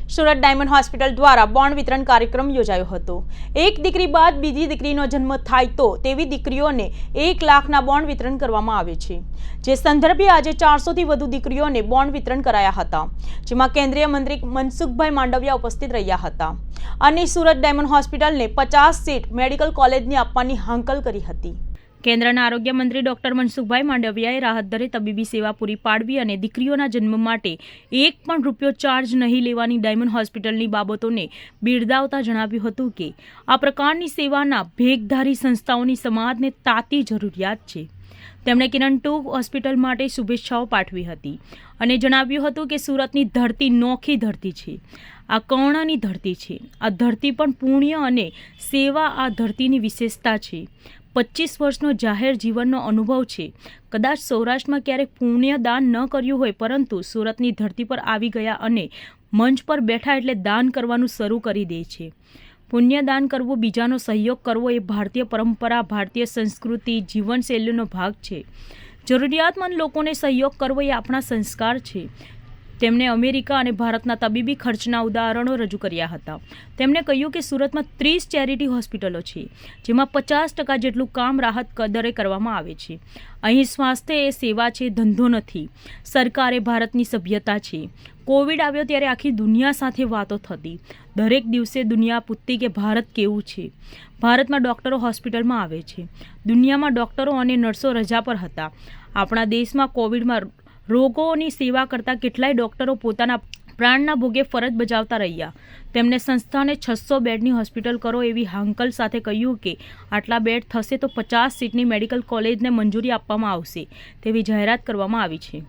Surat diamond hospital દ્વારા bond વિતરણ કાર્યક્રમ યોજાયો હતો। એક દીકરી બાદ બીજી દીકરીનો જન્મ થાય તો તેવી દીકરીઓને 1 લાખના બોન્ડ વિતરણ કરવામાં આવે છે। જે સંદર્ભે આજે 400 થી વધુ દીકરીઓને બોન્ડ વિતરણ કરાયા હતા, જેમાં કેન્દ્રીય મંત્રી મનસુખભાઈ માંડવિયા ઉપસ્થિત રહ્યા હતા અને સુરત ડાયમંડ હોસ્પિટલને 50 સીટ મેડિકલ કોલેજની આપવાની હાંકલ કરી હતી। કેન્દ્રના આરોગ્ય મંત્રી ડોક્ટર મનસુખભાઈ માંડવિયાએ રાહત દરે તબીબી સેવા પૂરી પાડવી અને દીકરીઓના જન્મ માટે એક પણ રૂપિયો ચાર્જ નહીં લેવાની ડાયમંડ હોસ્પિટલની બાબતોને બિરદાવતા જણાવ્યું હતું કે આ પ્રકારની સેવાના ભેગધારી સંસ્થાઓની સમાજને તાતી જરૂરિયાત છે। તેમણે કિરણ 2 હોસ્પિટલ માટે શુભેચ્છાઓ પાઠવી હતી અને જણાવ્યું હતું કે સુરતની ધરતી નોખી ધરતી છે, આ કર્ણની ધરતી છે। આ ધરતી પણ પુણ્ય અને સેવા આ ધરતીની વિશેષતા છે। 25 વર્ષનો જાહેર જીવનનો અનુભવ છે। કદાચ સૌરાષ્ટ્રમાં ક્યારેક પુણ્ય દાન ન કર્યું હોય, પરંતુ સુરતની ધરતી પર આવી ગયા અને મંચ પર બેઠા એટલે દાન કરવાનું શરૂ કરી દે છે। પુણ્યદાન કરવું, બીજાનો સહયોગ કરવો એ ભારતીય પરંપરા, ભારતીય સંસ્કૃતિ, જીવનશૈલીનો ભાગ છે। જરૂરિયાતમંદ લોકોને સહયોગ કરવો એ આપણા સંસ્કાર છે। તેમણે અમેરિકા અને ભારતના તબીબી ખર્ચના ઉદાહરણો રજૂ કર્યા હતા। તેમણે કહ્યું કે સુરતમાં 30 ચેરિટી હોસ્પિટલો છે, જેમાં 50% જેટલું કામ રાહત દરે કરવામાં આવે છે। અહીં સ્વાસ્થ્ય એ સેવા છે, ધંધો નથી। સરકાર એ ભારતની સભ્યતા છે। કોવિડ આવ્યો ત્યારે આખી દુનિયા સાથે વાતો થતી। દરેક દિવસે દુનિયા પૂછતી કે ભારત કેવું છે। ભારતમાં ડૉક્ટરો હોસ્પિટલમાં આવે છે। દુનિયામાં ડૉક્ટરો અને નર્સો રજા પર હતા। આપણા દેશમાં કોવિડમાં રોગોની સેવા કરતા કેટલાય ડૉક્ટરો પોતાના પ્રાણના ભોગે ફરજ બજાવતા રહ્યા। તેમણે સંસ્થાને 600 બેડની હોસ્પિટલ કરો એવી હાંકલ સાથે કહ્યું કે આટલા બેડ થશે તો 50 સીટની મેડિકલ કોલેજને મંજૂરી આપવામાં આવશે તેવી જાહેરાત કરવામાં આવી છે।